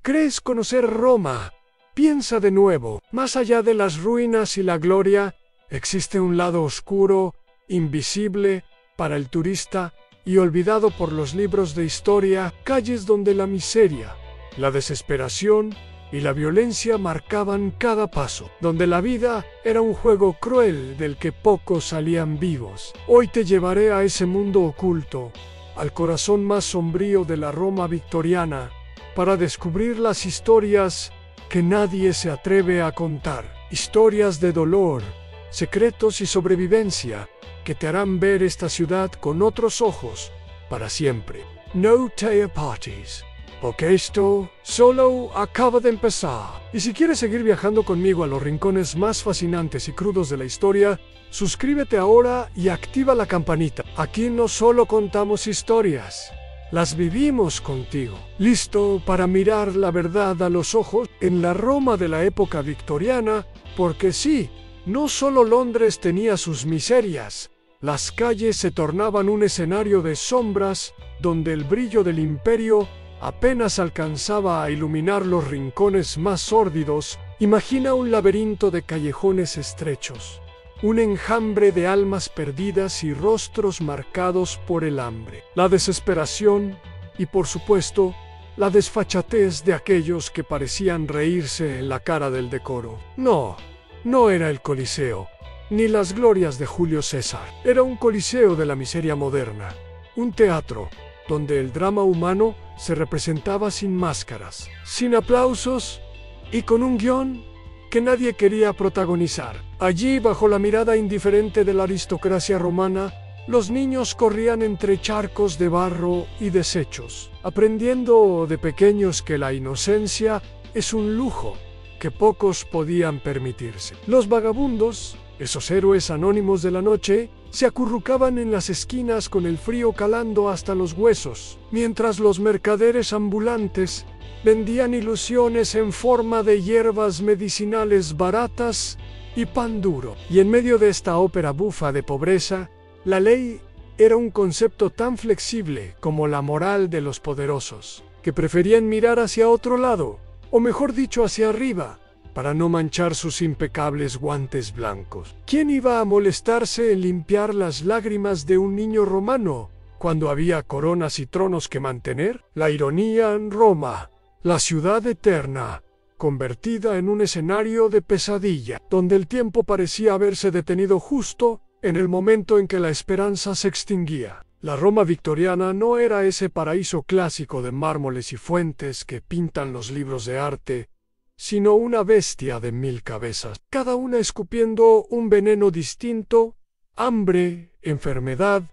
¿Crees conocer Roma? Piensa de nuevo. Más allá de las ruinas y la gloria, existe un lado oscuro, invisible para el turista y olvidado por los libros de historia, calles donde la miseria, la desesperación y la violencia marcaban cada paso, donde la vida era un juego cruel del que pocos salían vivos. Hoy te llevaré a ese mundo oculto, al corazón más sombrío de la Roma victoriana, para descubrir las historias que nadie se atreve a contar. Historias de dolor, secretos y sobrevivencia que te harán ver esta ciudad con otros ojos para siempre. No te apartes, porque esto solo acaba de empezar. Y si quieres seguir viajando conmigo a los rincones más fascinantes y crudos de la historia, suscríbete ahora y activa la campanita. Aquí no solo contamos historias, las vivimos contigo. ¿Listo para mirar la verdad a los ojos en la Roma de la época victoriana? Porque sí, no solo Londres tenía sus miserias. Las calles se tornaban un escenario de sombras donde el brillo del imperio apenas alcanzaba a iluminar los rincones más sórdidos. Imagina un laberinto de callejones estrechos, un enjambre de almas perdidas y rostros marcados por el hambre, la desesperación y, por supuesto, la desfachatez de aquellos que parecían reírse en la cara del decoro. No era el Coliseo, ni las glorias de Julio César. Era un coliseo de la miseria moderna, un teatro donde el drama humano se representaba sin máscaras, sin aplausos y con un guión que nadie quería protagonizar. Allí, bajo la mirada indiferente de la aristocracia romana, los niños corrían entre charcos de barro y desechos, aprendiendo de pequeños que la inocencia es un lujo que pocos podían permitirse. Los vagabundos, esos héroes anónimos de la noche, se acurrucaban en las esquinas con el frío calando hasta los huesos, mientras los mercaderes ambulantes vendían ilusiones en forma de hierbas medicinales baratas y pan duro. Y en medio de esta ópera bufa de pobreza, la ley era un concepto tan flexible como la moral de los poderosos, que preferían mirar hacia otro lado, o mejor dicho hacia arriba, para no manchar sus impecables guantes blancos. ¿Quién iba a molestarse en limpiar las lágrimas de un niño romano cuando había coronas y tronos que mantener? La ironía en Roma, la ciudad eterna, convertida en un escenario de pesadilla, donde el tiempo parecía haberse detenido justo en el momento en que la esperanza se extinguía. La Roma victoriana no era ese paraíso clásico de mármoles y fuentes que pintan los libros de arte, sino una bestia de 1000 cabezas, cada una escupiendo un veneno distinto: hambre, enfermedad,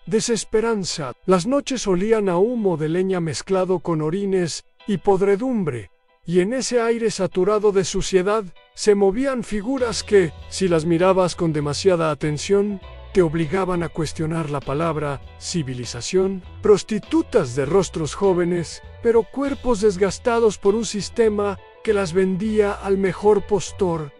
desesperanza. Las noches olían a humo de leña mezclado con orines y podredumbre, y en ese aire saturado de suciedad se movían figuras que, si las mirabas con demasiada atención, te obligaban a cuestionar la palabra civilización. Prostitutas de rostros jóvenes, pero cuerpos desgastados por un sistema que las vendía al mejor postor,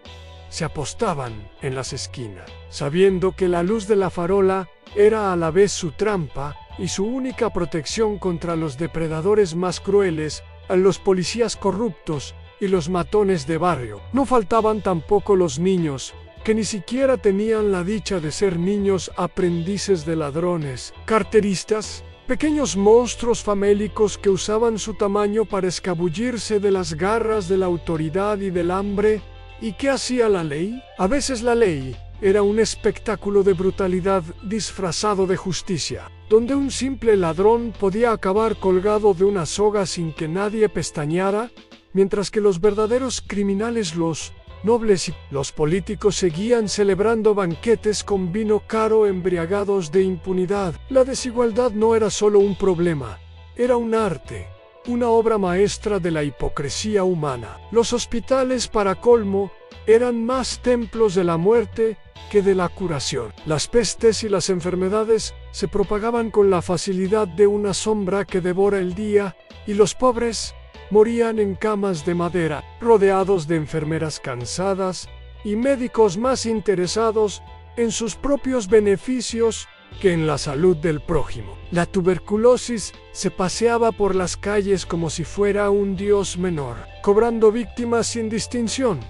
se apostaban en las esquinas, sabiendo que la luz de la farola era a la vez su trampa y su única protección contra los depredadores más crueles, a los policías corruptos y los matones de barrio. No faltaban tampoco los niños, que ni siquiera tenían la dicha de ser niños aprendices de ladrones, carteristas, pequeños monstruos famélicos que usaban su tamaño para escabullirse de las garras de la autoridad y del hambre. ¿Y qué hacía la ley? A veces la ley era un espectáculo de brutalidad disfrazado de justicia, donde un simple ladrón podía acabar colgado de una soga sin que nadie pestañeara, mientras que los verdaderos criminales, los nobles y los políticos, seguían celebrando banquetes con vino caro, embriagados de impunidad. La desigualdad no era solo un problema, era un arte, una obra maestra de la hipocresía humana. Los hospitales, para colmo, eran más templos de la muerte que de la curación. Las pestes y las enfermedades se propagaban con la facilidad de una sombra que devora el día, y los pobres morían en camas de madera, rodeados de enfermeras cansadas y médicos más interesados en sus propios beneficios que en la salud del prójimo. La tuberculosis se paseaba por las calles como si fuera un dios menor, cobrando víctimas sin distinción,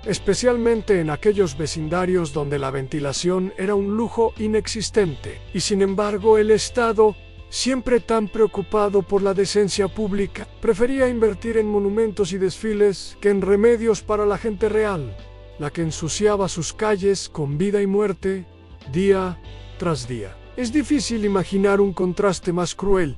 especialmente en aquellos vecindarios donde la ventilación era un lujo inexistente. Y sin embargo, el Estado, siempre tan preocupado por la decencia pública, prefería invertir en monumentos y desfiles que en remedios para la gente real, la que ensuciaba sus calles con vida y muerte día tras día. Es difícil imaginar un contraste más cruel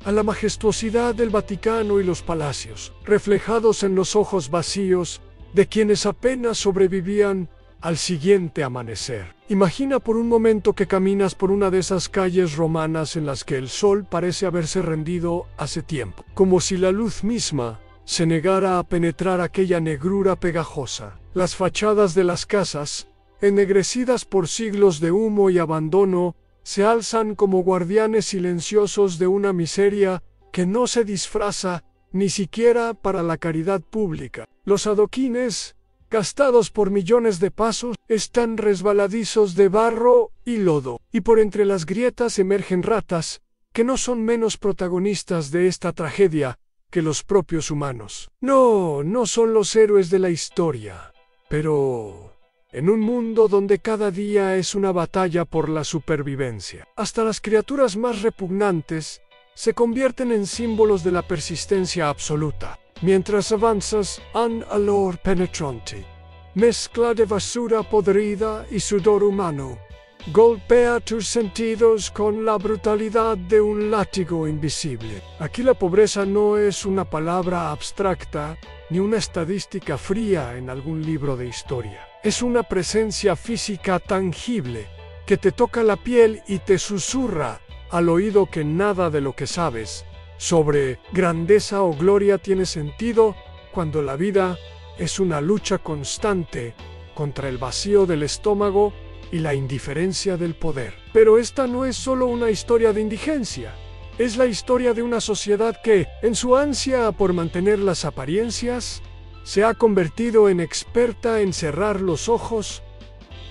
a la majestuosidad del Vaticano y los palacios, reflejados en los ojos vacíos de quienes apenas sobrevivían al siguiente amanecer. Imagina por un momento que caminas por una de esas calles romanas en las que el sol parece haberse rendido hace tiempo, como si la luz misma se negara a penetrar aquella negrura pegajosa. Las fachadas de las casas, ennegrecidas por siglos de humo y abandono, se alzan como guardianes silenciosos de una miseria que no se disfraza ni siquiera para la caridad pública. Los adoquines, gastados por millones de pasos, están resbaladizos de barro y lodo, y por entre las grietas emergen ratas que no son menos protagonistas de esta tragedia que los propios humanos. No son los héroes de la historia, pero en un mundo donde cada día es una batalla por la supervivencia, hasta las criaturas más repugnantes se convierten en símbolos de la persistencia absoluta. Mientras avanzas, un olor penetrante, mezcla de basura podrida y sudor humano, golpea tus sentidos con la brutalidad de un látigo invisible. Aquí la pobreza no es una palabra abstracta ni una estadística fría en algún libro de historia. Es una presencia física tangible que te toca la piel y te susurra al oído que nada de lo que sabes sobre grandeza o gloria tiene sentido cuando la vida es una lucha constante contra el vacío del estómago y la indiferencia del poder. Pero esta no es solo una historia de indigencia, es la historia de una sociedad que, en su ansia por mantener las apariencias, se ha convertido en experta en cerrar los ojos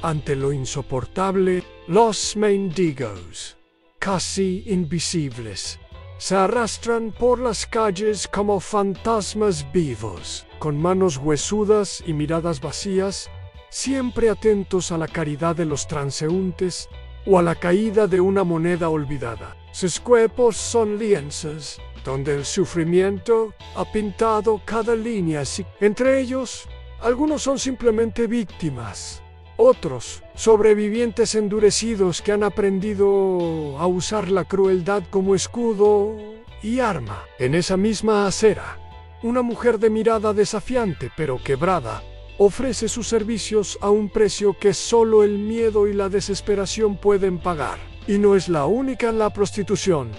ante lo insoportable. Los mendigos, casi invisibles, se arrastran por las calles como fantasmas vivos, con manos huesudas y miradas vacías, siempre atentos a la caridad de los transeúntes o a la caída de una moneda olvidada. Sus cuerpos son lienzos donde el sufrimiento ha pintado cada línea. Entre ellos, algunos son simplemente víctimas, otros sobrevivientes endurecidos que han aprendido a usar la crueldad como escudo y arma. En esa misma acera, una mujer de mirada desafiante pero quebrada ofrece sus servicios a un precio que solo el miedo y la desesperación pueden pagar. Y no es la única en la prostitución.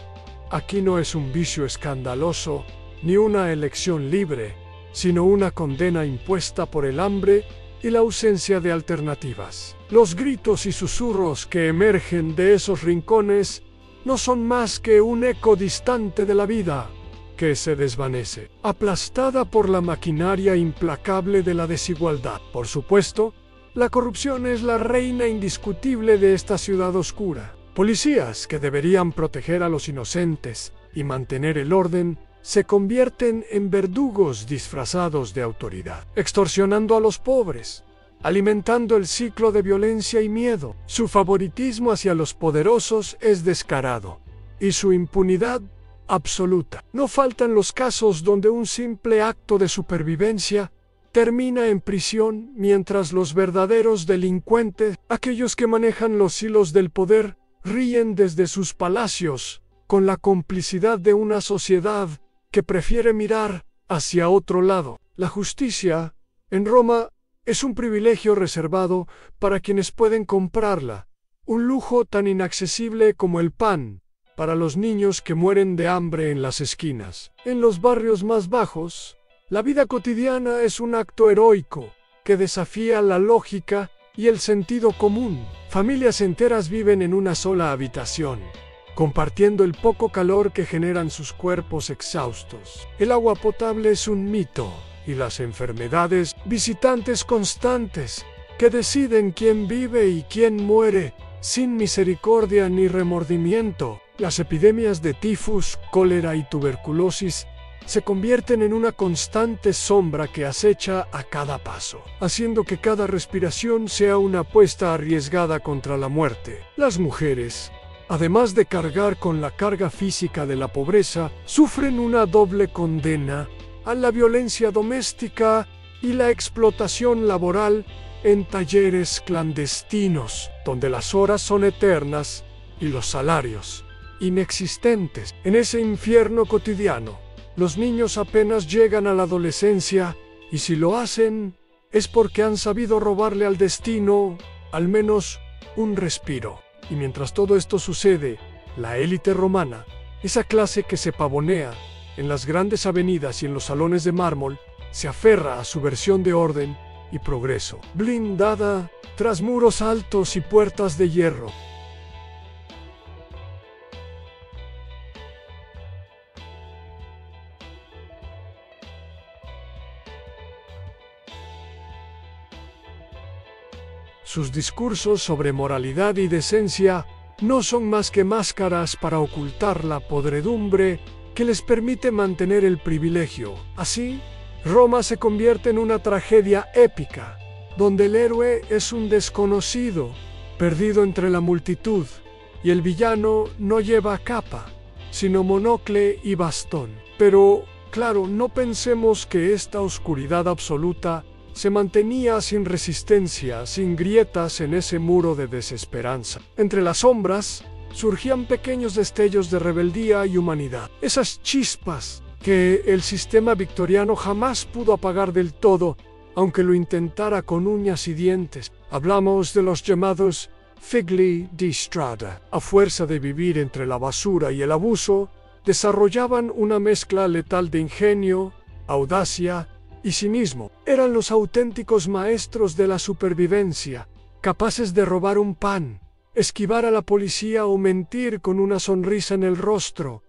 Aquí no es un vicio escandaloso ni una elección libre, sino una condena impuesta por el hambre y la ausencia de alternativas. Los gritos y susurros que emergen de esos rincones no son más que un eco distante de la vida que se desvanece, aplastada por la maquinaria implacable de la desigualdad. Por supuesto, la corrupción es la reina indiscutible de esta ciudad oscura. Policías que deberían proteger a los inocentes y mantener el orden se convierten en verdugos disfrazados de autoridad, extorsionando a los pobres, alimentando el ciclo de violencia y miedo. Su favoritismo hacia los poderosos es descarado y su impunidad absoluta. No faltan los casos donde un simple acto de supervivencia termina en prisión, mientras los verdaderos delincuentes, aquellos que manejan los hilos del poder, ríen desde sus palacios con la complicidad de una sociedad que prefiere mirar hacia otro lado. La justicia, en Roma, es un privilegio reservado para quienes pueden comprarla, un lujo tan inaccesible como el pan para los niños que mueren de hambre en las esquinas. En los barrios más bajos, la vida cotidiana es un acto heroico que desafía la lógica y el sentido común. Familias enteras viven en una sola habitación, compartiendo el poco calor que generan sus cuerpos exhaustos. El agua potable es un mito, y las enfermedades, visitantes constantes, que deciden quién vive y quién muere sin misericordia ni remordimiento. Las epidemias de tifus, cólera y tuberculosis se convierten en una constante sombra que acecha a cada paso, haciendo que cada respiración sea una apuesta arriesgada contra la muerte. Las mujeres, además de cargar con la carga física de la pobreza, sufren una doble condena a la violencia doméstica y la explotación laboral en talleres clandestinos, donde las horas son eternas y los salarios inexistentes. En ese infierno cotidiano, los niños apenas llegan a la adolescencia y si lo hacen es porque han sabido robarle al destino al menos un respiro. Y mientras todo esto sucede, la élite romana, esa clase que se pavonea en las grandes avenidas y en los salones de mármol, se aferra a su versión de orden y progreso, blindada tras muros altos y puertas de hierro. Sus discursos sobre moralidad y decencia no son más que máscaras para ocultar la podredumbre que les permite mantener el privilegio. Así, Roma se convierte en una tragedia épica, donde el héroe es un desconocido, perdido entre la multitud, y el villano no lleva capa, sino monocle y bastón. Pero, claro, no pensemos que esta oscuridad absoluta se mantenía sin resistencia, sin grietas en ese muro de desesperanza. Entre las sombras surgían pequeños destellos de rebeldía y humanidad. Esas chispas que el sistema victoriano jamás pudo apagar del todo, aunque lo intentara con uñas y dientes. Hablamos de los llamados figli di strada. A fuerza de vivir entre la basura y el abuso, desarrollaban una mezcla letal de ingenio, audacia y cinismo. Eran los auténticos maestros de la supervivencia, capaces de robar un pan, esquivar a la policía o mentir con una sonrisa en el rostro,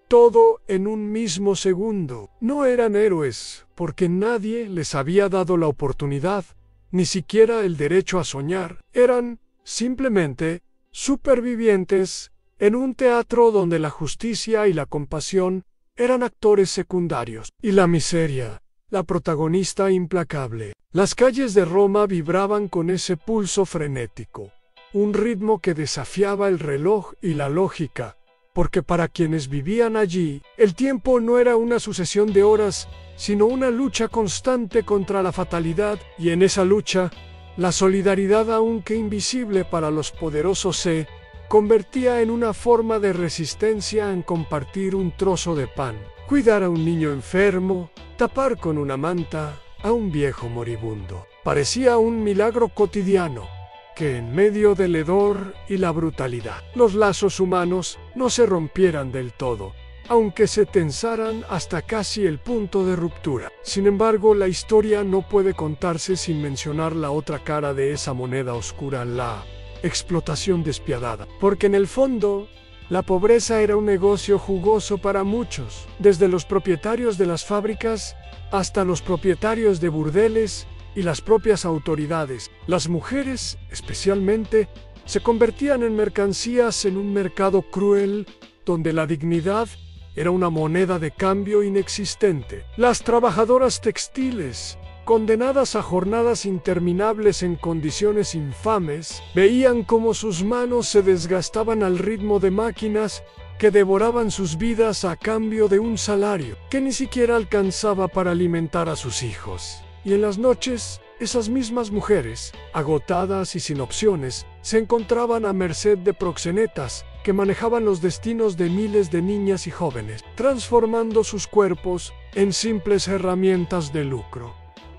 todo en un mismo segundo. No eran héroes, porque nadie les había dado la oportunidad, ni siquiera el derecho a soñar. Eran, simplemente, supervivientes en un teatro donde la justicia y la compasión eran actores secundarios. Y la miseria, la protagonista implacable. Las calles de Roma vibraban con ese pulso frenético, un ritmo que desafiaba el reloj y la lógica, porque para quienes vivían allí, el tiempo no era una sucesión de horas, sino una lucha constante contra la fatalidad, y en esa lucha, la solidaridad, aunque invisible para los poderosos, se convertía en una forma de resistencia en compartir un trozo de pan, cuidar a un niño enfermo, tapar con una manta a un viejo moribundo. Parecía un milagro cotidiano, que en medio del hedor y la brutalidad, los lazos humanos no se rompieran del todo, aunque se tensaran hasta casi el punto de ruptura. Sin embargo, la historia no puede contarse sin mencionar la otra cara de esa moneda oscura, la explotación despiadada, porque en el fondo, la pobreza era un negocio jugoso para muchos, desde los propietarios de las fábricas hasta los propietarios de burdeles y las propias autoridades. Las mujeres, especialmente, se convertían en mercancías en un mercado cruel donde la dignidad era una moneda de cambio inexistente. Las trabajadoras textiles, condenadas a jornadas interminables en condiciones infames, veían cómo sus manos se desgastaban al ritmo de máquinas que devoraban sus vidas a cambio de un salario que ni siquiera alcanzaba para alimentar a sus hijos. Y en las noches, esas mismas mujeres, agotadas y sin opciones, se encontraban a merced de proxenetas que manejaban los destinos de miles de niñas y jóvenes, transformando sus cuerpos en simples herramientas de lucro.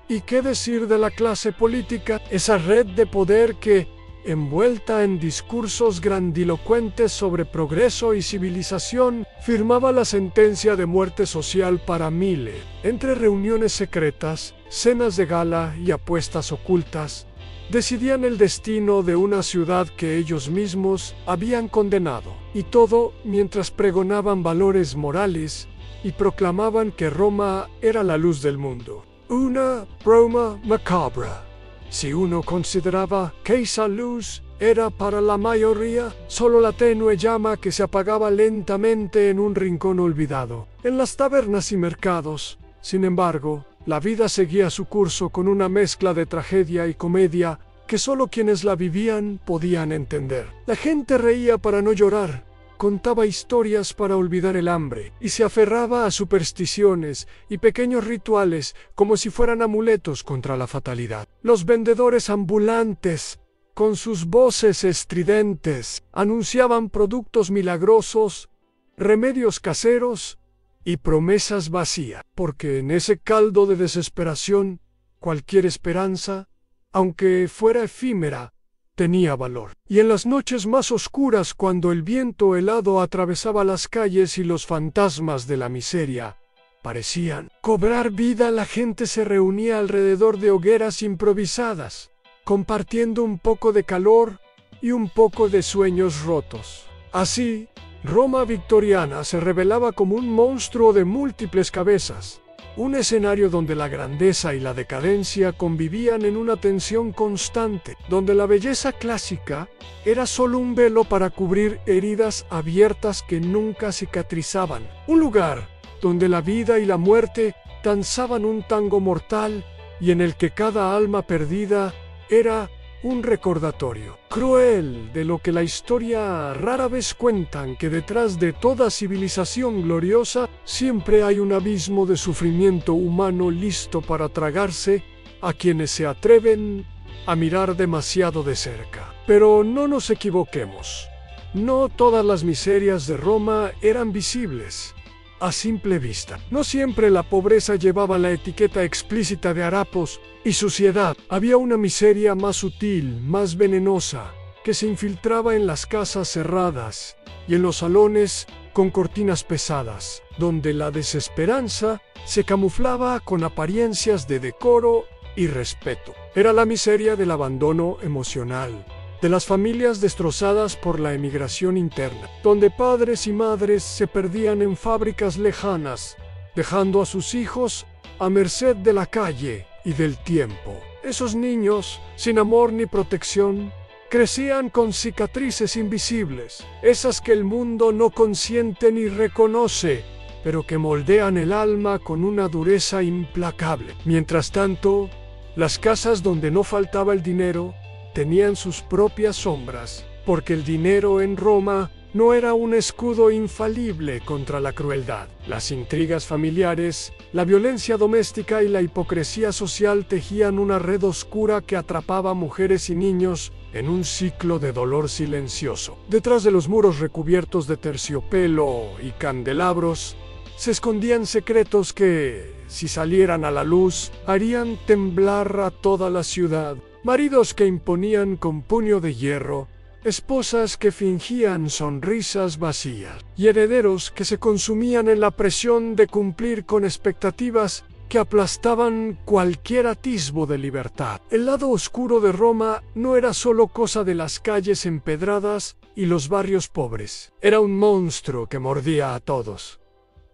¿Y qué decir de la clase política? Esa red de poder que, envuelta en discursos grandilocuentes sobre progreso y civilización, firmaba la sentencia de muerte social para miles. Entre reuniones secretas, cenas de gala y apuestas ocultas, decidían el destino de una ciudad que ellos mismos habían condenado. Y todo mientras pregonaban valores morales y proclamaban que Roma era la luz del mundo. Una broma macabra, si uno consideraba que esa luz era para la mayoría solo la tenue llama que se apagaba lentamente en un rincón olvidado. En las tabernas y mercados, sin embargo, la vida seguía su curso con una mezcla de tragedia y comedia que solo quienes la vivían podían entender. La gente reía para no llorar, contaba historias para olvidar el hambre y se aferraba a supersticiones y pequeños rituales como si fueran amuletos contra la fatalidad. Los vendedores ambulantes, con sus voces estridentes, anunciaban productos milagrosos, remedios caseros y promesas vacías, porque en ese caldo de desesperación, cualquier esperanza, aunque fuera efímera, tenía valor. Y en las noches más oscuras, cuando el viento helado atravesaba las calles y los fantasmas de la miseria parecían cobrar vida, la gente se reunía alrededor de hogueras improvisadas, compartiendo un poco de calor y un poco de sueños rotos. Así, Roma victoriana se revelaba como un monstruo de múltiples cabezas, un escenario donde la grandeza y la decadencia convivían en una tensión constante, donde la belleza clásica era solo un velo para cubrir heridas abiertas que nunca cicatrizaban, un lugar donde la vida y la muerte danzaban un tango mortal y en el que cada alma perdida era un recordatorio cruel de lo que la historia rara vez cuentan, que detrás de toda civilización gloriosa siempre hay un abismo de sufrimiento humano listo para tragarse a quienes se atreven a mirar demasiado de cerca. Pero no nos equivoquemos, no todas las miserias de Roma eran visibles a simple vista. No siempre la pobreza llevaba la etiqueta explícita de harapos y suciedad. Había una miseria más sutil, más venenosa, que se infiltraba en las casas cerradas y en los salones con cortinas pesadas, donde la desesperanza se camuflaba con apariencias de decoro y respeto. Era la miseria del abandono emocional, de las familias destrozadas por la emigración interna, donde padres y madres se perdían en fábricas lejanas, dejando a sus hijos a merced de la calle y del tiempo. Esos niños, sin amor ni protección, crecían con cicatrices invisibles, esas que el mundo no consiente ni reconoce, pero que moldean el alma con una dureza implacable. Mientras tanto, las casas donde no faltaba el dinero tenían sus propias sombras, porque el dinero en Roma no era un escudo infalible contra la crueldad. Las intrigas familiares, la violencia doméstica y la hipocresía social tejían una red oscura que atrapaba a mujeres y niños en un ciclo de dolor silencioso. Detrás de los muros recubiertos de terciopelo y candelabros, se escondían secretos que, si salieran a la luz, harían temblar a toda la ciudad. Maridos que imponían con puño de hierro, esposas que fingían sonrisas vacías, y herederos que se consumían en la presión de cumplir con expectativas que aplastaban cualquier atisbo de libertad. El lado oscuro de Roma no era solo cosa de las calles empedradas y los barrios pobres. Era un monstruo que mordía a todos,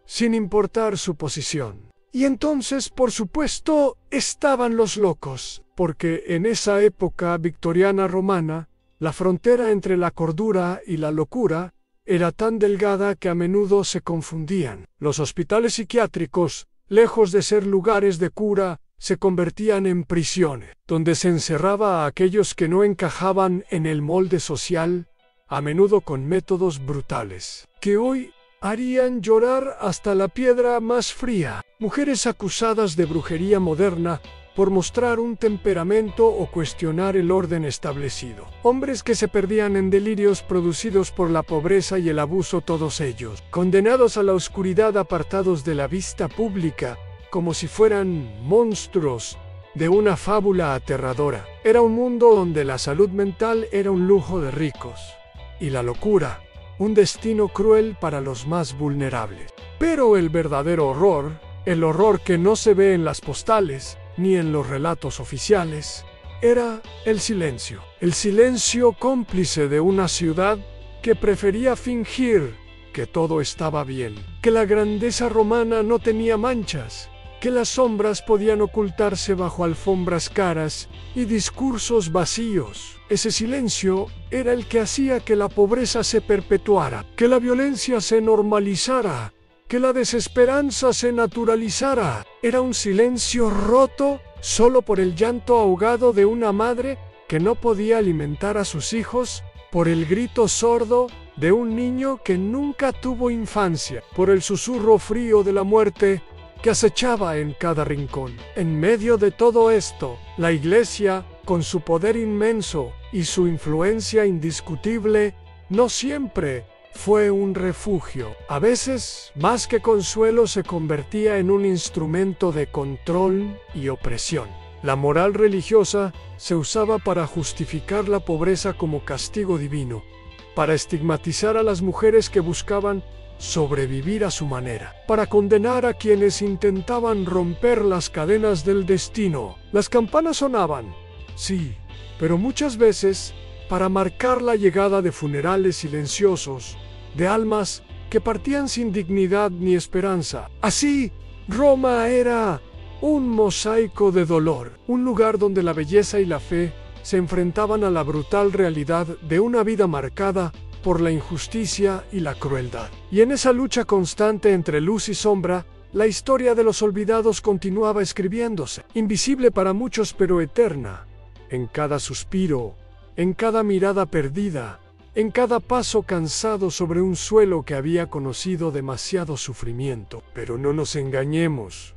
sin importar su posición. Y entonces, por supuesto, estaban los locos, porque en esa época victoriana romana, la frontera entre la cordura y la locura era tan delgada que a menudo se confundían. Los hospitales psiquiátricos, lejos de ser lugares de cura, se convertían en prisiones, donde se encerraba a aquellos que no encajaban en el molde social, a menudo con métodos brutales, que hoy harían llorar hasta la piedra más fría. Mujeres acusadas de brujería moderna por mostrar un temperamento o cuestionar el orden establecido. Hombres que se perdían en delirios producidos por la pobreza y el abuso, todos ellos, condenados a la oscuridad, apartados de la vista pública, como si fueran monstruos de una fábula aterradora. Era un mundo donde la salud mental era un lujo de ricos, y la locura un destino cruel para los más vulnerables. Pero el verdadero horror, el horror que no se ve en las postales ni en los relatos oficiales, era el silencio cómplice de una ciudad que prefería fingir que todo estaba bien, que la grandeza romana no tenía manchas, que las sombras podían ocultarse bajo alfombras caras y discursos vacíos. Ese silencio era el que hacía que la pobreza se perpetuara, que la violencia se normalizara, que la desesperanza se naturalizara. Era un silencio roto solo por el llanto ahogado de una madre que no podía alimentar a sus hijos, por el grito sordo de un niño que nunca tuvo infancia, por el susurro frío de la muerte que acechaba en cada rincón. En medio de todo esto, la Iglesia, con su poder inmenso y su influencia indiscutible, no siempre fue un refugio. A veces, más que consuelo, se convertía en un instrumento de control y opresión. La moral religiosa se usaba para justificar la pobreza como castigo divino, para estigmatizar a las mujeres que buscaban sobrevivir a su manera, para condenar a quienes intentaban romper las cadenas del destino. Las campanas sonaban, sí, pero muchas veces para marcar la llegada de funerales silenciosos, de almas que partían sin dignidad ni esperanza. Así, Roma era un mosaico de dolor, un lugar donde la belleza y la fe se enfrentaban a la brutal realidad de una vida marcada por la injusticia y la crueldad. Y en esa lucha constante entre luz y sombra, la historia de los olvidados continuaba escribiéndose, invisible para muchos pero eterna, en cada suspiro, en cada mirada perdida, en cada paso cansado sobre un suelo que había conocido demasiado sufrimiento. Pero no nos engañemos.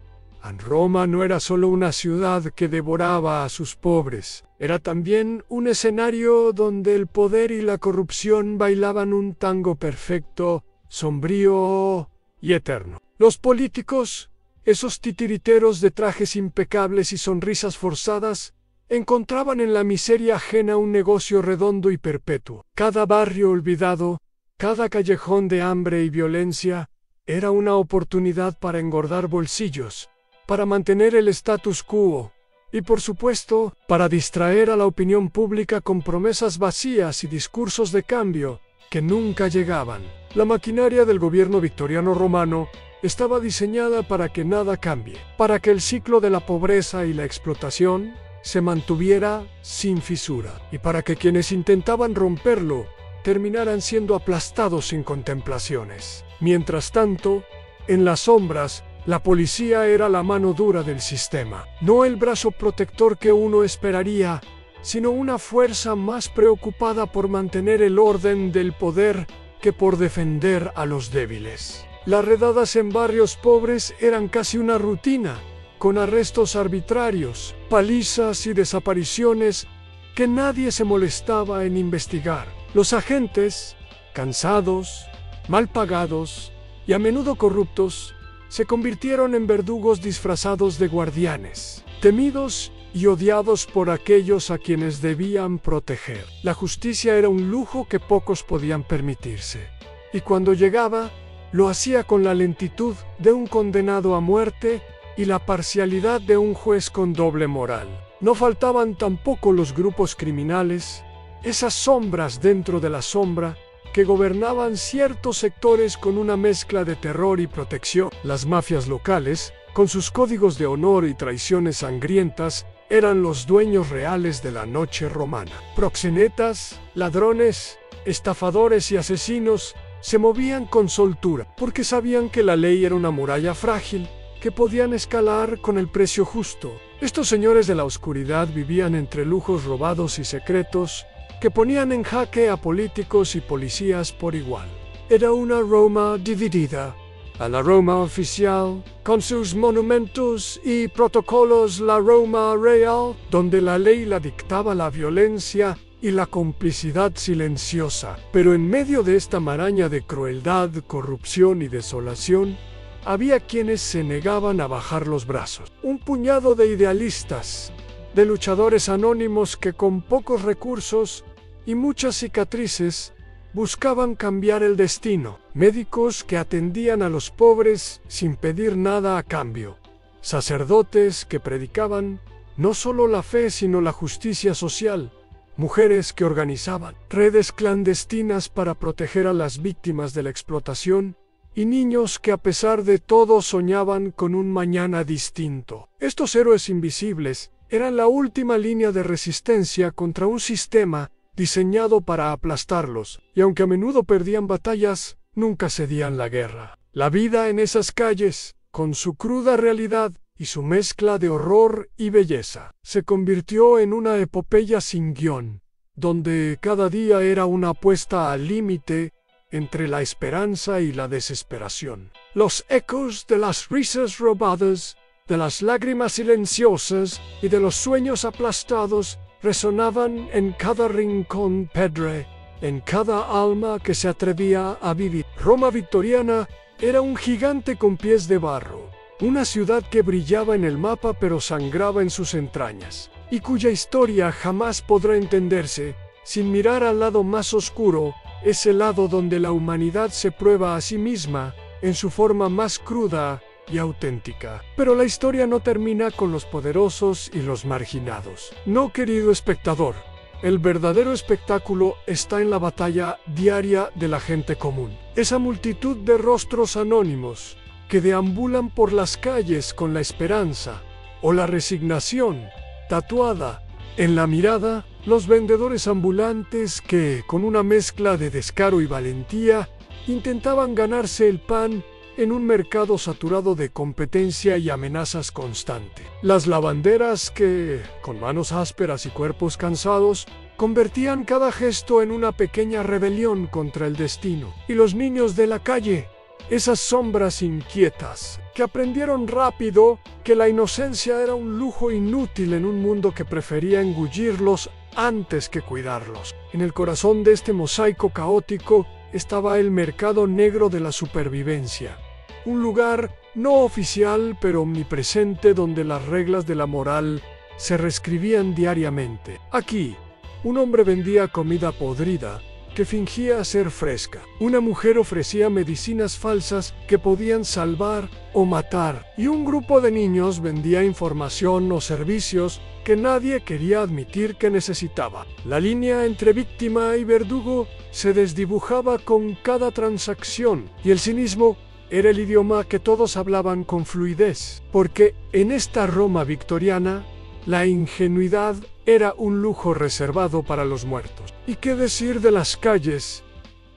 Roma no era solo una ciudad que devoraba a sus pobres, era también un escenario donde el poder y la corrupción bailaban un tango perfecto, sombrío y eterno. Los políticos, esos titiriteros de trajes impecables y sonrisas forzadas, encontraban en la miseria ajena un negocio redondo y perpetuo. Cada barrio olvidado, cada callejón de hambre y violencia, era una oportunidad para engordar bolsillos, para mantener el status quo y, por supuesto, para distraer a la opinión pública con promesas vacías y discursos de cambio que nunca llegaban. La maquinaria del gobierno victoriano romano estaba diseñada para que nada cambie, para que el ciclo de la pobreza y la explotación se mantuviera sin fisura, y para que quienes intentaban romperlo terminaran siendo aplastados sin contemplaciones. Mientras tanto, en las sombras, la policía era la mano dura del sistema, no el brazo protector que uno esperaría, sino una fuerza más preocupada por mantener el orden del poder que por defender a los débiles. Las redadas en barrios pobres eran casi una rutina, con arrestos arbitrarios, palizas y desapariciones que nadie se molestaba en investigar. Los agentes, cansados, mal pagados y a menudo corruptos, se convirtieron en verdugos disfrazados de guardianes, temidos y odiados por aquellos a quienes debían proteger. La justicia era un lujo que pocos podían permitirse, y cuando llegaba, lo hacía con la lentitud de un condenado a muerte y la parcialidad de un juez con doble moral. No faltaban tampoco los grupos criminales, esas sombras dentro de la sombra, que gobernaban ciertos sectores con una mezcla de terror y protección. Las mafias locales, con sus códigos de honor y traiciones sangrientas, eran los dueños reales de la noche romana. Proxenetas, ladrones, estafadores y asesinos se movían con soltura, porque sabían que la ley era una muralla frágil, que podían escalar con el precio justo. Estos señores de la oscuridad vivían entre lujos robados y secretos, que ponían en jaque a políticos y policías por igual. Era una Roma dividida. A la Roma oficial, con sus monumentos y protocolos, la Roma real, donde la ley la dictaba la violencia y la complicidad silenciosa. Pero en medio de esta maraña de crueldad, corrupción y desolación, había quienes se negaban a bajar los brazos. Un puñado de idealistas, de luchadores anónimos que con pocos recursos y muchas cicatrices buscaban cambiar el destino. Médicos que atendían a los pobres sin pedir nada a cambio. Sacerdotes que predicaban no solo la fe sino la justicia social. Mujeres que organizaban redes clandestinas para proteger a las víctimas de la explotación y niños que a pesar de todo soñaban con un mañana distinto. Estos héroes invisibles eran la última línea de resistencia contra un sistema diseñado para aplastarlos, y aunque a menudo perdían batallas, nunca cedían la guerra. La vida en esas calles, con su cruda realidad y su mezcla de horror y belleza, se convirtió en una epopeya sin guión, donde cada día era una apuesta al límite entre la esperanza y la desesperación. Los ecos de las risas robadas, de las lágrimas silenciosas y de los sueños aplastados resonaban en cada rincón pedre, en cada alma que se atrevía a vivir. Roma victoriana era un gigante con pies de barro, una ciudad que brillaba en el mapa pero sangraba en sus entrañas, y cuya historia jamás podrá entenderse sin mirar al lado más oscuro, ese lado donde la humanidad se prueba a sí misma en su forma más cruda y auténtica. Pero la historia no termina con los poderosos y los marginados. No, querido espectador, el verdadero espectáculo está en la batalla diaria de la gente común. Esa multitud de rostros anónimos que deambulan por las calles con la esperanza o la resignación tatuada en la mirada, los vendedores ambulantes que, con una mezcla de descaro y valentía, intentaban ganarse el pan en un mercado saturado de competencia y amenazas constantes. Las lavanderas que, con manos ásperas y cuerpos cansados, convertían cada gesto en una pequeña rebelión contra el destino. Y los niños de la calle, esas sombras inquietas, que aprendieron rápido que la inocencia era un lujo inútil en un mundo que prefería engullirlos antes que cuidarlos. En el corazón de este mosaico caótico estaba el mercado negro de la supervivencia, un lugar no oficial pero omnipresente donde las reglas de la moral se reescribían diariamente. Aquí, un hombre vendía comida podrida que fingía ser fresca. Una mujer ofrecía medicinas falsas que podían salvar o matar, y un grupo de niños vendía información o servicios que nadie quería admitir que necesitaba. La línea entre víctima y verdugo se desdibujaba con cada transacción, y el cinismo era el idioma que todos hablaban con fluidez, porque en esta Roma victoriana, la ingenuidad era un lujo reservado para los muertos. ¿Y qué decir de las calles?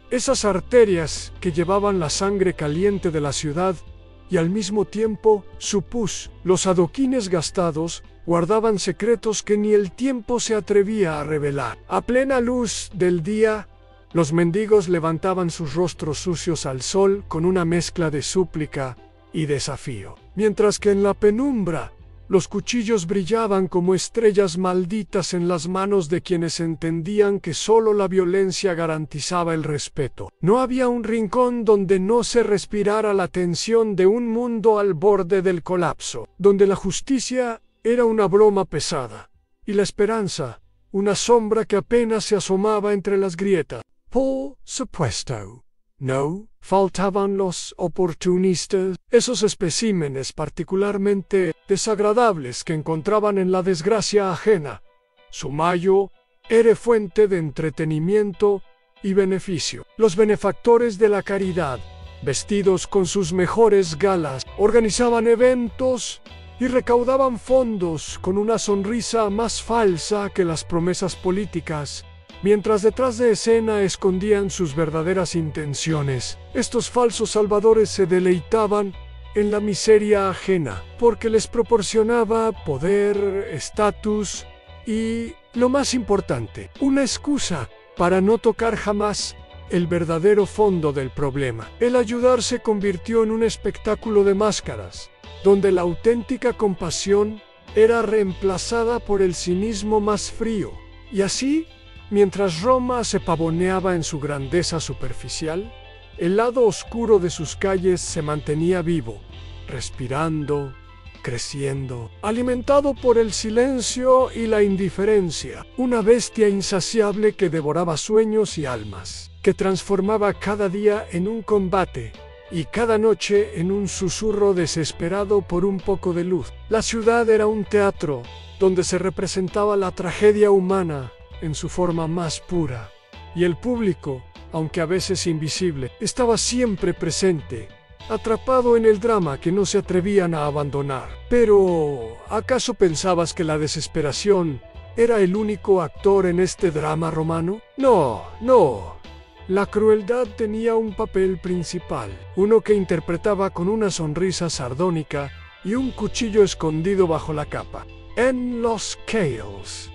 Esas arterias que llevaban la sangre caliente de la ciudad y al mismo tiempo su pus. Los adoquines gastados guardaban secretos que ni el tiempo se atrevía a revelar. A plena luz del día, los mendigos levantaban sus rostros sucios al sol con una mezcla de súplica y desafío, mientras que en la penumbra los cuchillos brillaban como estrellas malditas en las manos de quienes entendían que solo la violencia garantizaba el respeto. No había un rincón donde no se respirara la tensión de un mundo al borde del colapso, donde la justicia era una broma pesada y la esperanza una sombra que apenas se asomaba entre las grietas. Por supuesto, no faltaban los oportunistas, esos especímenes particularmente desagradables que encontraban en la desgracia ajena. Su mayo era fuente de entretenimiento y beneficio. Los benefactores de la caridad, vestidos con sus mejores galas, organizaban eventos y recaudaban fondos con una sonrisa más falsa que las promesas políticas, mientras detrás de escena escondían sus verdaderas intenciones. Estos falsos salvadores se deleitaban en la miseria ajena, porque les proporcionaba poder, estatus y, lo más importante, una excusa para no tocar jamás el verdadero fondo del problema. El ayudar se convirtió en un espectáculo de máscaras, donde la auténtica compasión era reemplazada por el cinismo más frío. Y así, mientras Roma se pavoneaba en su grandeza superficial, el lado oscuro de sus calles se mantenía vivo, respirando, creciendo, alimentado por el silencio y la indiferencia, una bestia insaciable que devoraba sueños y almas, que transformaba cada día en un combate y cada noche en un susurro desesperado por un poco de luz. La ciudad era un teatro donde se representaba la tragedia humana en su forma más pura, y el público, aunque a veces invisible, estaba siempre presente, atrapado en el drama que no se atrevían a abandonar. Pero, ¿acaso pensabas que la desesperación era el único actor en este drama romano? No, no. La crueldad tenía un papel principal, uno que interpretaba con una sonrisa sardónica y un cuchillo escondido bajo la capa. En los Cales,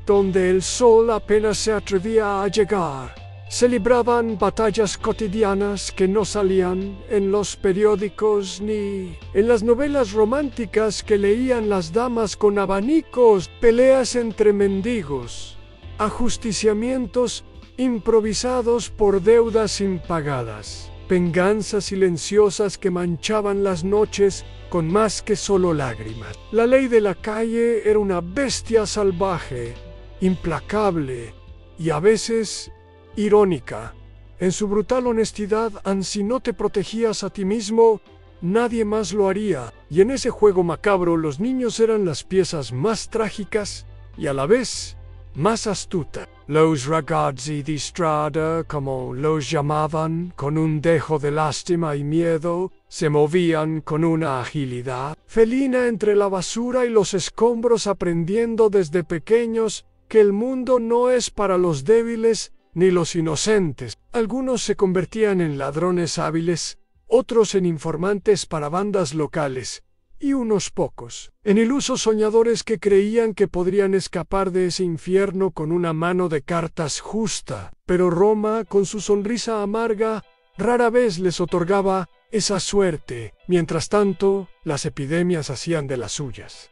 donde el sol apenas se atrevía a llegar, se libraban batallas cotidianas que no salían en los periódicos ni en las novelas románticas que leían las damas con abanicos, peleas entre mendigos, ajusticiamientos improvisados por deudas impagadas, venganzas silenciosas que manchaban las noches con más que solo lágrimas. La ley de la calle era una bestia salvaje, implacable y a veces irónica. En su brutal honestidad, si no te protegías a ti mismo, nadie más lo haría. Y en ese juego macabro los niños eran las piezas más trágicas y a la vez más astutas. Los ragazzi di strada, como los llamaban, con un dejo de lástima y miedo, se movían con una agilidad felina entre la basura y los escombros, aprendiendo desde pequeños que el mundo no es para los débiles ni los inocentes. Algunos se convertían en ladrones hábiles, otros en informantes para bandas locales, y unos pocos en ilusos soñadores que creían que podrían escapar de ese infierno con una mano de cartas justa. Pero Roma, con su sonrisa amarga, rara vez les otorgaba esa suerte. Mientras tanto, las epidemias hacían de las suyas,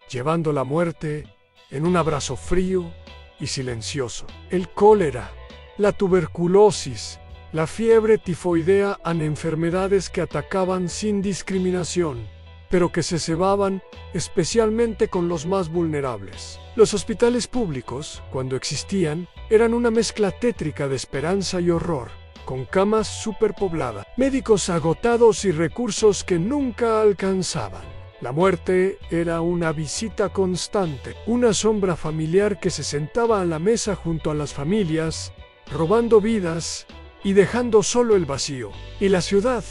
llevando la muerte en un abrazo frío y silencioso. El cólera, la tuberculosis, la fiebre tifoidea eran enfermedades que atacaban sin discriminación, pero que se cebaban especialmente con los más vulnerables. Los hospitales públicos, cuando existían, eran una mezcla tétrica de esperanza y horror, con camas superpobladas, médicos agotados y recursos que nunca alcanzaban. La muerte era una visita constante, una sombra familiar que se sentaba a la mesa junto a las familias, robando vidas y dejando solo el vacío. Y la ciudad,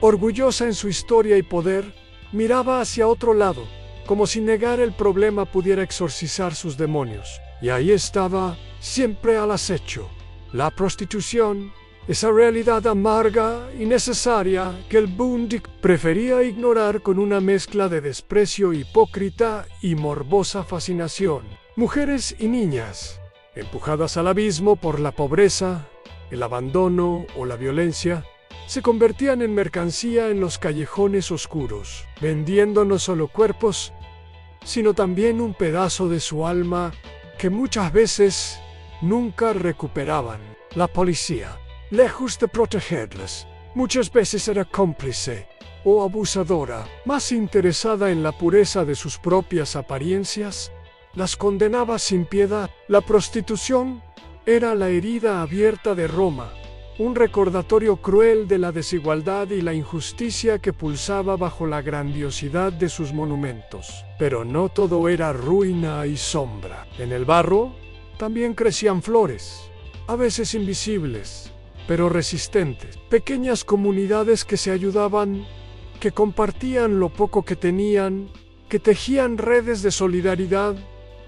orgullosa en su historia y poder, miraba hacia otro lado, como si negar el problema pudiera exorcizar sus demonios. Y ahí estaba, siempre al acecho, la prostitución, esa realidad amarga y necesaria que el Bund prefería ignorar con una mezcla de desprecio hipócrita y morbosa fascinación. Mujeres y niñas, empujadas al abismo por la pobreza, el abandono o la violencia, se convertían en mercancía en los callejones oscuros, vendiendo no solo cuerpos, sino también un pedazo de su alma que muchas veces nunca recuperaban. La policía, lejos de protegerlas, muchas veces era cómplice o abusadora, más interesada en la pureza de sus propias apariencias, las condenaba sin piedad. La prostitución era la herida abierta de Roma, un recordatorio cruel de la desigualdad y la injusticia que pulsaba bajo la grandiosidad de sus monumentos. Pero no todo era ruina y sombra. En el barro también crecían flores, a veces invisibles, pero resistentes. Pequeñas comunidades que se ayudaban, que compartían lo poco que tenían, que tejían redes de solidaridad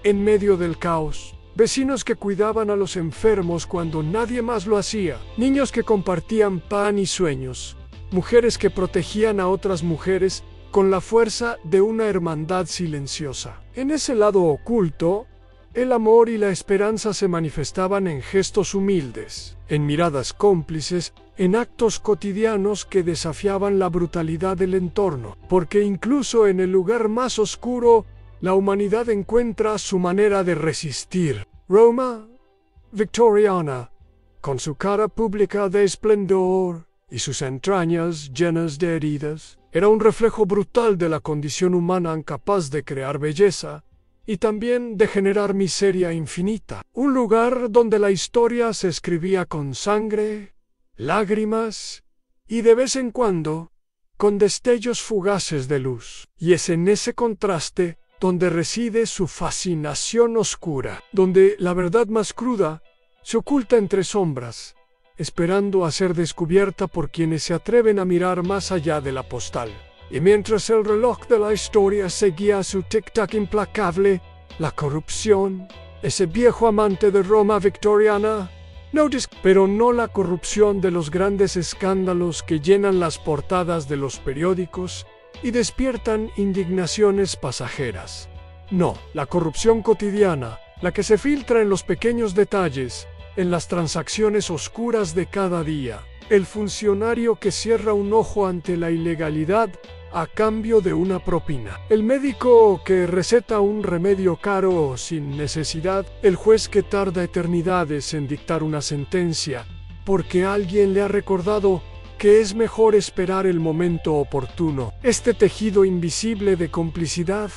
en medio del caos. Vecinos que cuidaban a los enfermos cuando nadie más lo hacía, niños que compartían pan y sueños, mujeres que protegían a otras mujeres con la fuerza de una hermandad silenciosa. En ese lado oculto, el amor y la esperanza se manifestaban en gestos humildes, en miradas cómplices, en actos cotidianos que desafiaban la brutalidad del entorno, porque incluso en el lugar más oscuro, la humanidad encuentra su manera de resistir. Roma, victoriana, con su cara pública de esplendor y sus entrañas llenas de heridas, era un reflejo brutal de la condición humana incapaz de crear belleza y también de generar miseria infinita. Un lugar donde la historia se escribía con sangre, lágrimas y de vez en cuando con destellos fugaces de luz. Y es en ese contraste donde reside su fascinación oscura, donde la verdad más cruda se oculta entre sombras, esperando a ser descubierta por quienes se atreven a mirar más allá de la postal. Y mientras el reloj de la historia seguía su tic-tac implacable, la corrupción, ese viejo amante de Roma victoriana, pero no la corrupción de los grandes escándalos que llenan las portadas de los periódicos y despiertan indignaciones pasajeras. No, la corrupción cotidiana, la que se filtra en los pequeños detalles, en las transacciones oscuras de cada día. El funcionario que cierra un ojo ante la ilegalidad a cambio de una propina. El médico que receta un remedio caro sin necesidad. El juez que tarda eternidades en dictar una sentencia porque alguien le ha recordado que es mejor esperar el momento oportuno. Este tejido invisible de complicidad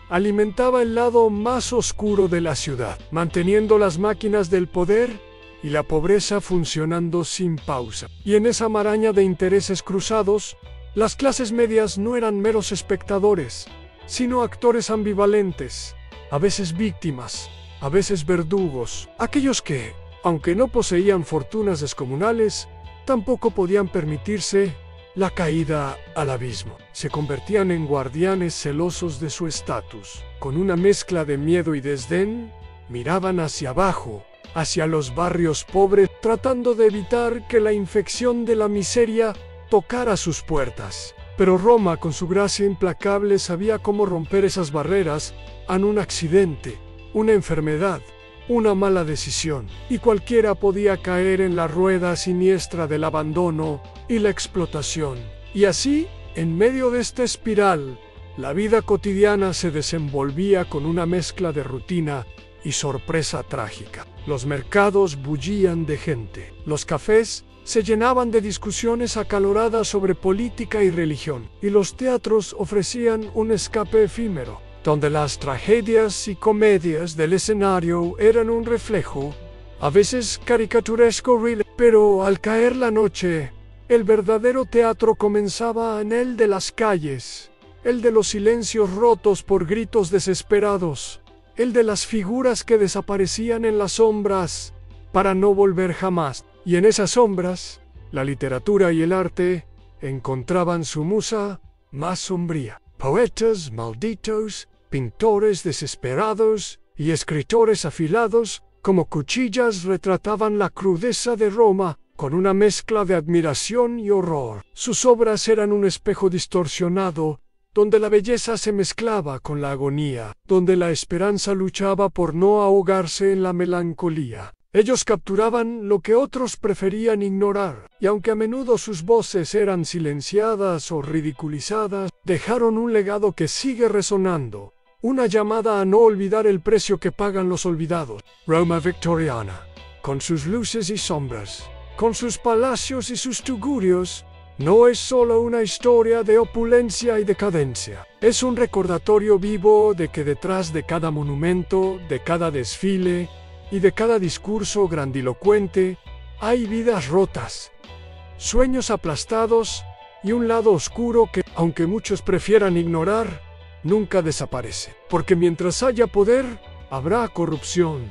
alimentaba el lado más oscuro de la ciudad, manteniendo las máquinas del poder y la pobreza funcionando sin pausa. Y en esa maraña de intereses cruzados, las clases medias no eran meros espectadores, sino actores ambivalentes, a veces víctimas, a veces verdugos, aquellos que, aunque no poseían fortunas descomunales, tampoco podían permitirse la caída al abismo. Se convertían en guardianes celosos de su estatus. Con una mezcla de miedo y desdén, miraban hacia abajo, hacia los barrios pobres, tratando de evitar que la infección de la miseria tocara sus puertas. Pero Roma, con su gracia implacable, sabía cómo romper esas barreras ante un accidente, una enfermedad, una mala decisión, y cualquiera podía caer en la rueda siniestra del abandono y la explotación. Y así, en medio de esta espiral, la vida cotidiana se desenvolvía con una mezcla de rutina y sorpresa trágica. Los mercados bullían de gente. Los cafés se llenaban de discusiones acaloradas sobre política y religión. Y los teatros ofrecían un escape efímero, donde las tragedias y comedias del escenario eran un reflejo, a veces caricaturesco, pero al caer la noche, el verdadero teatro comenzaba en el de las calles, el de los silencios rotos por gritos desesperados, el de las figuras que desaparecían en las sombras para no volver jamás. Y en esas sombras, la literatura y el arte encontraban su musa más sombría. Poetas malditos, pintores desesperados y escritores afilados como cuchillas retrataban la crudeza de Roma con una mezcla de admiración y horror. Sus obras eran un espejo distorsionado donde la belleza se mezclaba con la agonía, donde la esperanza luchaba por no ahogarse en la melancolía. Ellos capturaban lo que otros preferían ignorar, y aunque a menudo sus voces eran silenciadas o ridiculizadas, dejaron un legado que sigue resonando, una llamada a no olvidar el precio que pagan los olvidados. Roma victoriana, con sus luces y sombras, con sus palacios y sus tugurios, no es solo una historia de opulencia y decadencia. Es un recordatorio vivo de que detrás de cada monumento, de cada desfile y de cada discurso grandilocuente, hay vidas rotas, sueños aplastados y un lado oscuro que, aunque muchos prefieran ignorar, nunca desaparece. Porque mientras haya poder, habrá corrupción.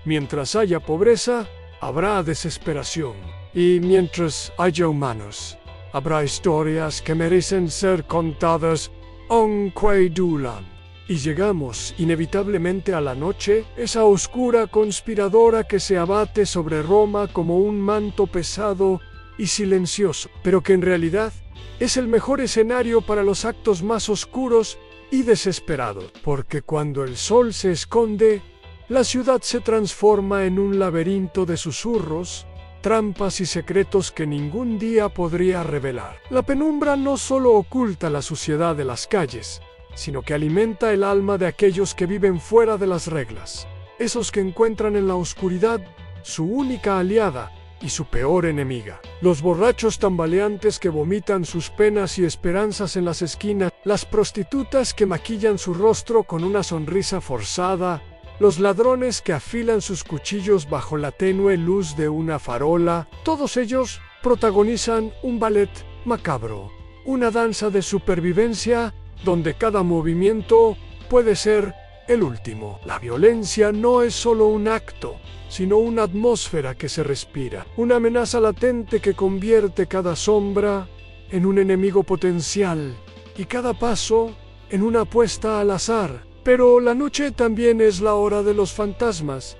Mientras haya pobreza, habrá desesperación. Y mientras haya humanos, habrá historias que merecen ser contadas aunque duran. Y llegamos inevitablemente a la noche, esa oscura conspiradora que se abate sobre Roma como un manto pesado y silencioso, pero que en realidad es el mejor escenario para los actos más oscuros y desesperados, porque cuando el sol se esconde, la ciudad se transforma en un laberinto de susurros, trampas y secretos que ningún día podría revelar. La penumbra no solo oculta la suciedad de las calles, sino que alimenta el alma de aquellos que viven fuera de las reglas, esos que encuentran en la oscuridad su única aliada y su peor enemiga. Los borrachos tambaleantes que vomitan sus penas y esperanzas en las esquinas, las prostitutas que maquillan su rostro con una sonrisa forzada, los ladrones que afilan sus cuchillos bajo la tenue luz de una farola, todos ellos protagonizan un ballet macabro, una danza de supervivencia donde cada movimiento puede ser el último. La violencia no es solo un acto, sino una atmósfera que se respira, una amenaza latente que convierte cada sombra en un enemigo potencial y cada paso en una apuesta al azar. Pero la noche también es la hora de los fantasmas,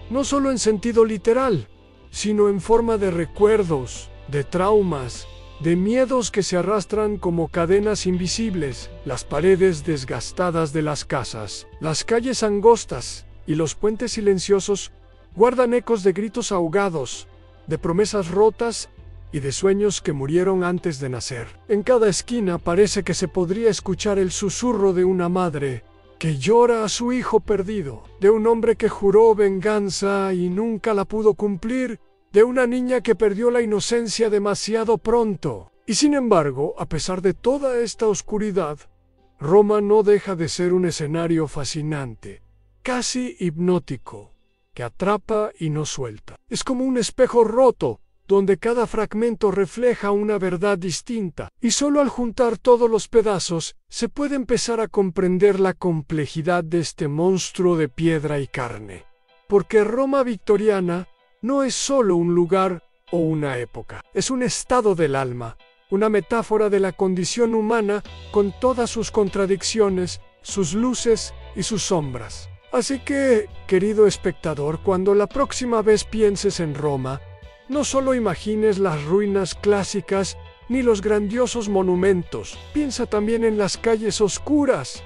no solo en sentido literal, sino en forma de recuerdos, de traumas, de miedos que se arrastran como cadenas invisibles. Las paredes desgastadas de las casas, las calles angostas y los puentes silenciosos guardan ecos de gritos ahogados, de promesas rotas y de sueños que murieron antes de nacer. En cada esquina parece que se podría escuchar el susurro de una madre que llora a su hijo perdido, de un hombre que juró venganza y nunca la pudo cumplir, de una niña que perdió la inocencia demasiado pronto. Y sin embargo, a pesar de toda esta oscuridad, Roma no deja de ser un escenario fascinante, casi hipnótico, que atrapa y no suelta. Es como un espejo roto, donde cada fragmento refleja una verdad distinta, y solo al juntar todos los pedazos se puede empezar a comprender la complejidad de este monstruo de piedra y carne. Porque Roma victoriana no es solo un lugar o una época, es un estado del alma, una metáfora de la condición humana con todas sus contradicciones, sus luces y sus sombras. Así que, querido espectador, cuando la próxima vez pienses en Roma, no solo imagines las ruinas clásicas ni los grandiosos monumentos, piensa también en las calles oscuras,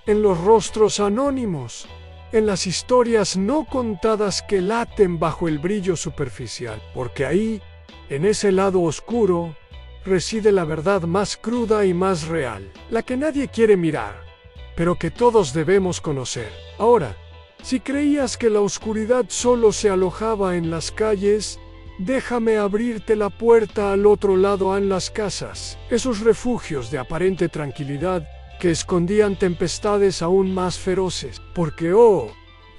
en los rostros anónimos, en las historias no contadas que laten bajo el brillo superficial, porque ahí, en ese lado oscuro, reside la verdad más cruda y más real, la que nadie quiere mirar, pero que todos debemos conocer. Ahora, si creías que la oscuridad solo se alojaba en las calles, déjame abrirte la puerta al otro lado, en las casas, esos refugios de aparente tranquilidad que escondían tempestades aún más feroces, porque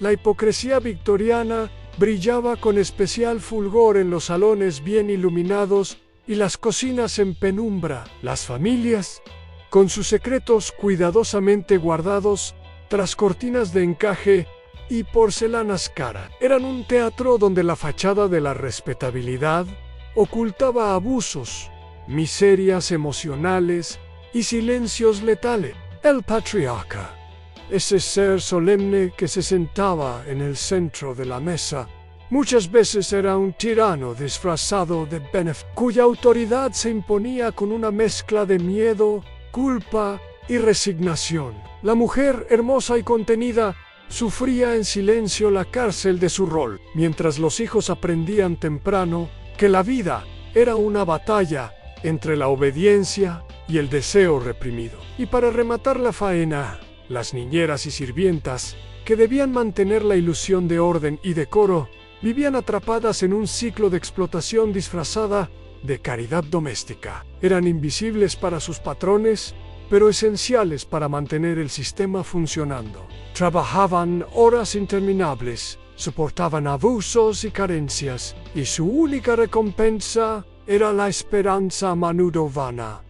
la hipocresía victoriana brillaba con especial fulgor en los salones bien iluminados y las cocinas en penumbra. Las familias, con sus secretos cuidadosamente guardados tras cortinas de encaje y porcelanas caras, eran un teatro donde la fachada de la respetabilidad ocultaba abusos, miserias emocionales y silencios letales. El patriarca, ese ser solemne que se sentaba en el centro de la mesa, muchas veces era un tirano disfrazado de benefactor, cuya autoridad se imponía con una mezcla de miedo, culpa y resignación. La mujer, hermosa y contenida, sufría en silencio la cárcel de su rol, mientras los hijos aprendían temprano que la vida era una batalla entre la obediencia y el deseo reprimido. Y para rematar la faena, las niñeras y sirvientas, que debían mantener la ilusión de orden y decoro, vivían atrapadas en un ciclo de explotación disfrazada de caridad doméstica. Eran invisibles para sus patrones, pero esenciales para mantener el sistema funcionando. Trabajaban horas interminables, soportaban abusos y carencias, y su única recompensa era la esperanza a menudo vana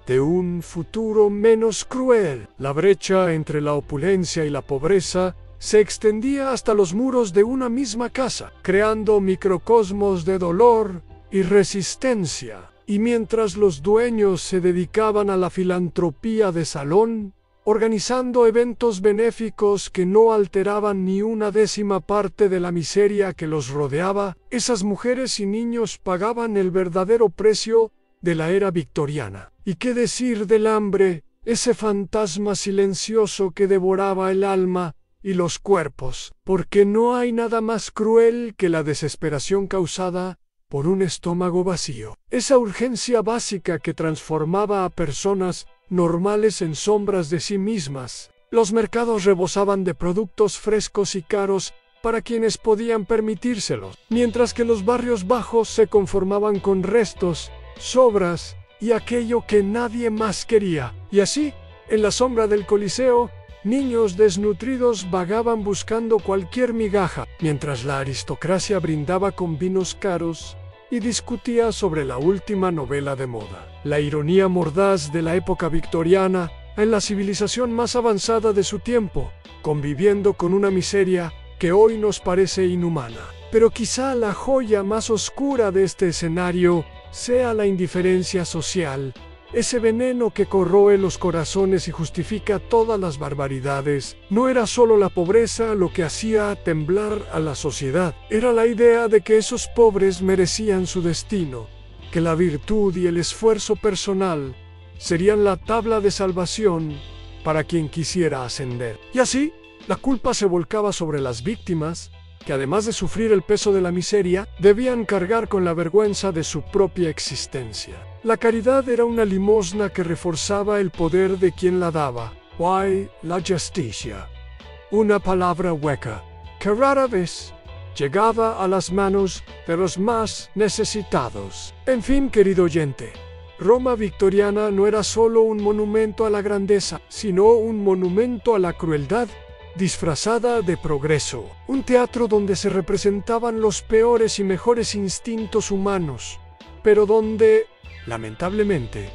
de un futuro menos cruel. La brecha entre la opulencia y la pobreza se extendía hasta los muros de una misma casa, creando microcosmos de dolor y resistencia. Y mientras los dueños se dedicaban a la filantropía de salón, organizando eventos benéficos que no alteraban ni una décima parte de la miseria que los rodeaba, esas mujeres y niños pagaban el verdadero precio de la era victoriana. ¿Y qué decir del hambre, ese fantasma silencioso que devoraba el alma y los cuerpos? Porque no hay nada más cruel que la desesperación causada por un estómago vacío. Esa urgencia básica que transformaba a personas normales en sombras de sí mismas. Los mercados rebosaban de productos frescos y caros para quienes podían permitírselos, mientras que los barrios bajos se conformaban con restos, sobras y aquello que nadie más quería. Y así, en la sombra del Coliseo, niños desnutridos vagaban buscando cualquier migaja, mientras la aristocracia brindaba con vinos caros y discutía sobre la última novela de moda. La ironía mordaz de la época victoriana en la civilización más avanzada de su tiempo, conviviendo con una miseria que hoy nos parece inhumana. Pero quizá la joya más oscura de este escenario sea la indiferencia social, ese veneno que corroe los corazones y justifica todas las barbaridades. No era solo la pobreza lo que hacía temblar a la sociedad, era la idea de que esos pobres merecían su destino, que la virtud y el esfuerzo personal serían la tabla de salvación para quien quisiera ascender. Y así, la culpa se volcaba sobre las víctimas, que además de sufrir el peso de la miseria, debían cargar con la vergüenza de su propia existencia. La caridad era una limosna que reforzaba el poder de quien la daba. Why la justicia, una palabra hueca, que rara vez llegaba a las manos de los más necesitados. En fin, querido oyente, Roma victoriana no era solo un monumento a la grandeza, sino un monumento a la crueldad disfrazada de progreso. Un teatro donde se representaban los peores y mejores instintos humanos, pero donde, lamentablemente,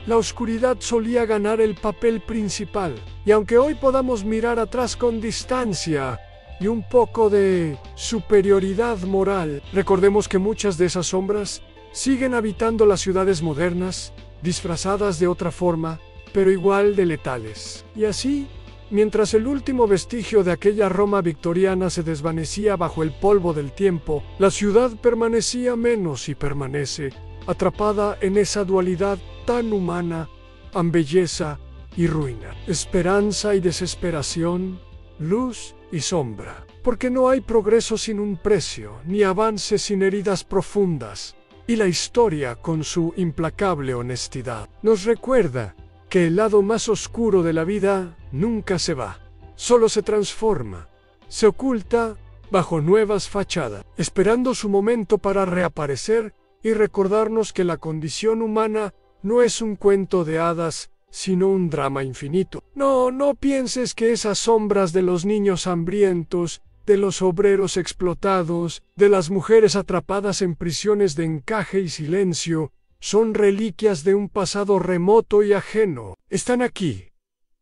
la oscuridad solía ganar el papel principal. Y aunque hoy podamos mirar atrás con distancia y un poco de superioridad moral, recordemos que muchas de esas sombras siguen habitando las ciudades modernas, disfrazadas de otra forma, pero igual de letales. Y así, mientras el último vestigio de aquella Roma victoriana se desvanecía bajo el polvo del tiempo, la ciudad permanecía menos y permanece atrapada en esa dualidad tan humana, en belleza y ruina, esperanza y desesperación, luz y sombra. Porque no hay progreso sin un precio, ni avance sin heridas profundas. Y la historia, con su implacable honestidad, nos recuerda que el lado más oscuro de la vida nunca se va, solo se transforma, se oculta bajo nuevas fachadas, esperando su momento para reaparecer y recordarnos que la condición humana no es un cuento de hadas, sino un drama infinito. No pienses que esas sombras de los niños hambrientos, de los obreros explotados, de las mujeres atrapadas en prisiones de encaje y silencio, son reliquias de un pasado remoto y ajeno. Están aquí,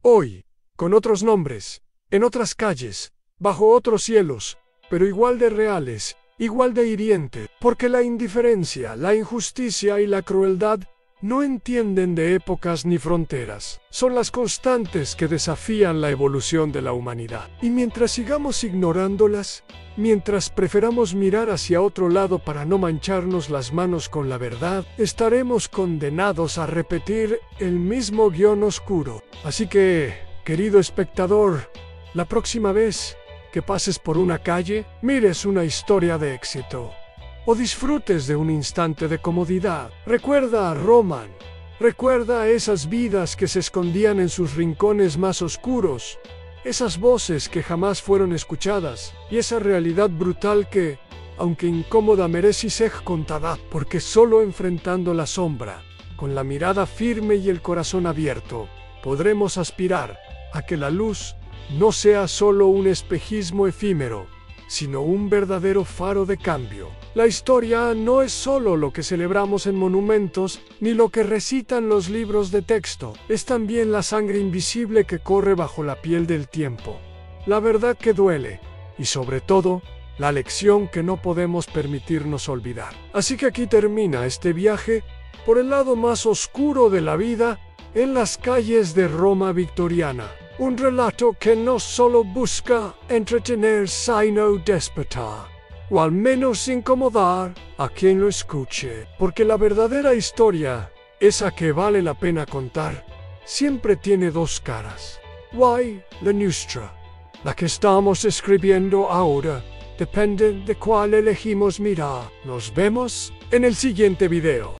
hoy, con otros nombres, en otras calles, bajo otros cielos, pero igual de reales, igual de hirientes, porque la indiferencia, la injusticia y la crueldad no entienden de épocas ni fronteras. Son las constantes que desafían la evolución de la humanidad. Y mientras sigamos ignorándolas, mientras preferamos mirar hacia otro lado para no mancharnos las manos con la verdad, estaremos condenados a repetir el mismo guión oscuro. Así que, querido espectador, la próxima vez que pases por una calle, mires una historia de éxito o disfrutes de un instante de comodidad. Recuerda a Roman, recuerda a esas vidas que se escondían en sus rincones más oscuros, esas voces que jamás fueron escuchadas, y esa realidad brutal que, aunque incómoda, merece ser contada, porque solo enfrentando la sombra, con la mirada firme y el corazón abierto, podremos aspirar a que la luz no sea solo un espejismo efímero, sino un verdadero faro de cambio. La historia no es solo lo que celebramos en monumentos, ni lo que recitan los libros de texto. Es también la sangre invisible que corre bajo la piel del tiempo. La verdad que duele, y sobre todo, la lección que no podemos permitirnos olvidar. Así que aquí termina este viaje por el lado más oscuro de la vida en las calles de Roma victoriana. Un relato que no solo busca entretener sino despertar, o al menos incomodar a quien lo escuche, porque la verdadera historia, esa que vale la pena contar, siempre tiene dos caras. Why la nuestra, la que estamos escribiendo ahora, depende de cuál elegimos mirar. Nos vemos en el siguiente video.